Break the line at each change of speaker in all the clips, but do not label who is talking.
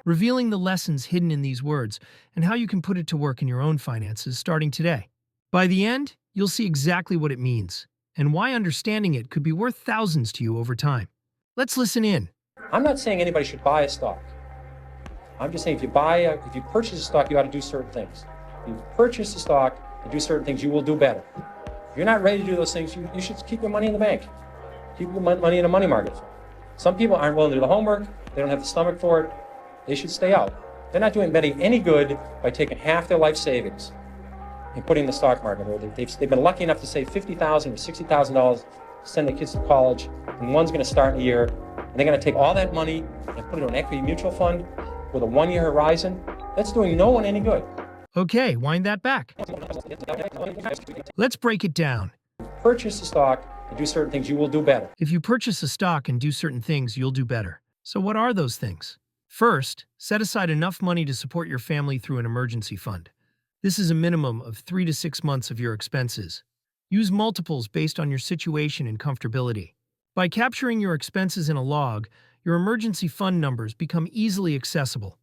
revealing the lessons hidden in these words and how you can put it to work in your own finances starting today. By the end, you'll see exactly what it means and why understanding it could be worth thousands to you over time. Let's listen in.
I'm not saying anybody should buy a stock. I'm just saying if you purchase a stock, you ought to do certain things. If you purchase a stock and do certain things, you will do better. If you're not ready to do those things, you should keep your money in the bank. Keep your money in a money market. Some people aren't willing to do the homework. They don't have the stomach for it. They should stay out. They're not doing anybody any good by taking half their life savings and putting in the stock market. Or they've been lucky enough to save $50,000 or $60,000 to send their kids to college, and one's going to start in a year. And they're going to take all that money and put it in an equity mutual fund with a one-year horizon. That's doing no one any good.
Okay, wind that back. Let's break it down.
Purchase a stock and do certain things, you will do better.
If you purchase a stock and do certain things, you'll do better. So what are those things? First, set aside enough money to support your family through an emergency fund. This is a minimum of 3 to 6 months of your expenses. Use multiples based on your situation and comfortability. By capturing your expenses in a log, your emergency fund numbers become easily accessible.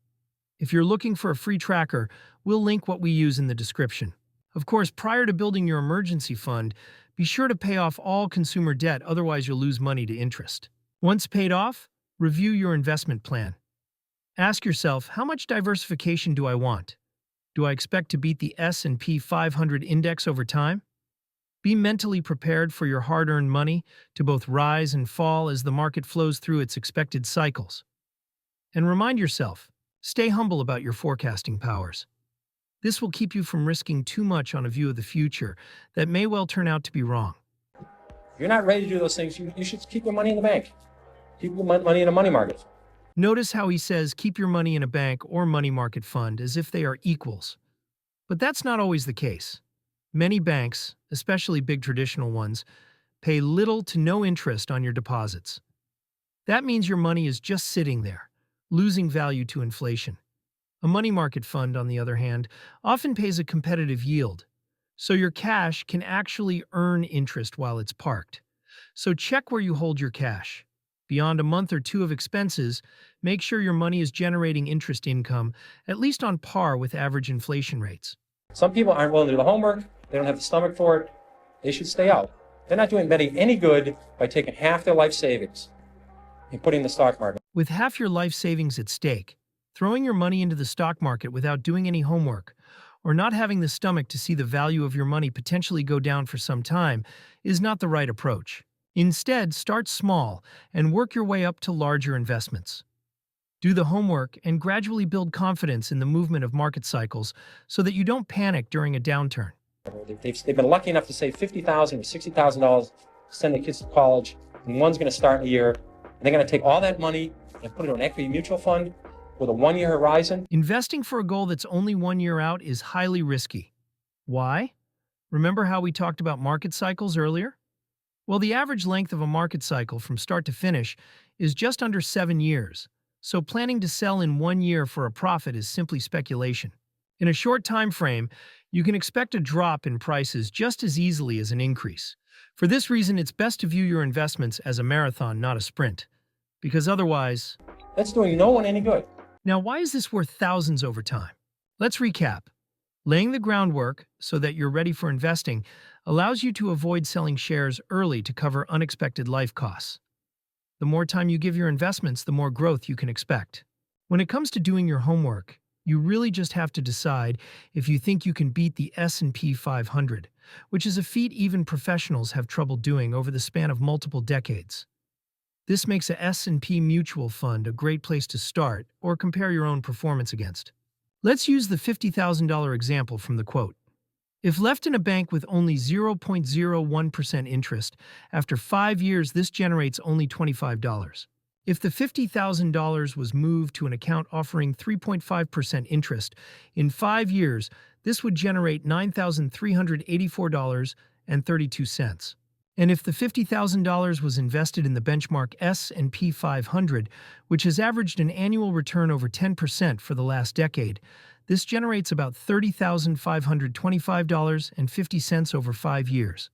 If you're looking for a free tracker, we'll link what we use in the description. Of course, prior to building your emergency fund, be sure to pay off all consumer debt, otherwise you'll lose money to interest. Once paid off, review your investment plan. Ask yourself, how much diversification do I want? Do I expect to beat the S&P 500 index over time? Be mentally prepared for your hard-earned money to both rise and fall as the market flows through its expected cycles. And remind yourself, stay humble about your forecasting powers. This will keep you from risking too much on a view of the future that may well turn out to be wrong.
If you're not ready to do those things, you should keep your money in the bank. Keep your money in a money market.
Notice how he says keep your money in a bank or money market fund as if they are equals. But that's not always the case. Many banks, especially big traditional ones, pay little to no interest on your deposits. That means your money is just sitting there, losing value to inflation. A money market fund, on the other hand, often pays a competitive yield, so your cash can actually earn interest while it's parked. So check where you hold your cash. Beyond a month or two of expenses, make sure your money is generating interest income, at least on par with average inflation rates.
Some people aren't willing to do the homework. They don't have the stomach for it. They should stay out. They're not doing anybody any good by taking half their life savings and putting in the stock market.
With half your life savings at stake, throwing your money into the stock market without doing any homework, or not having the stomach to see the value of your money potentially go down for some time, is not the right approach. Instead, start small and work your way up to larger investments. Do the homework and gradually build confidence in the movement of market cycles so that you don't panic during a downturn.
They've been lucky enough to save $50,000 or $60,000 to send their kids to college, and one's going to start in a year. And they're going to take all that money and put it in an equity mutual fund with a one-year horizon.
Investing for a goal that's only 1 year out is highly risky. Why? Remember how we talked about market cycles earlier? Well, the average length of a market cycle from start to finish is just under 7 years, so planning to sell in 1 year for a profit is simply speculation. In a short time frame, you can expect a drop in prices just as easily as an increase. For this reason, it's best to view your investments as a marathon, not a sprint, because otherwise...
That's doing no one any good.
Now, why is this worth thousands over time? Let's recap. Laying the groundwork so that you're ready for investing allows you to avoid selling shares early to cover unexpected life costs. The more time you give your investments, the more growth you can expect. When it comes to doing your homework, you really just have to decide if you think you can beat the S&P 500, which is a feat even professionals have trouble doing over the span of multiple decades. This makes a S&P mutual fund a great place to start or compare your own performance against. Let's use the $50,000 example from the quote. If left in a bank with only 0.01% interest, after 5 years this generates only $25. If the $50,000 was moved to an account offering 3.5% interest, in 5 years this would generate $9,384.32. And if the $50,000 was invested in the benchmark S&P 500, which has averaged an annual return over 10% for the last decade, this generates about $30,525.50 over 5 years.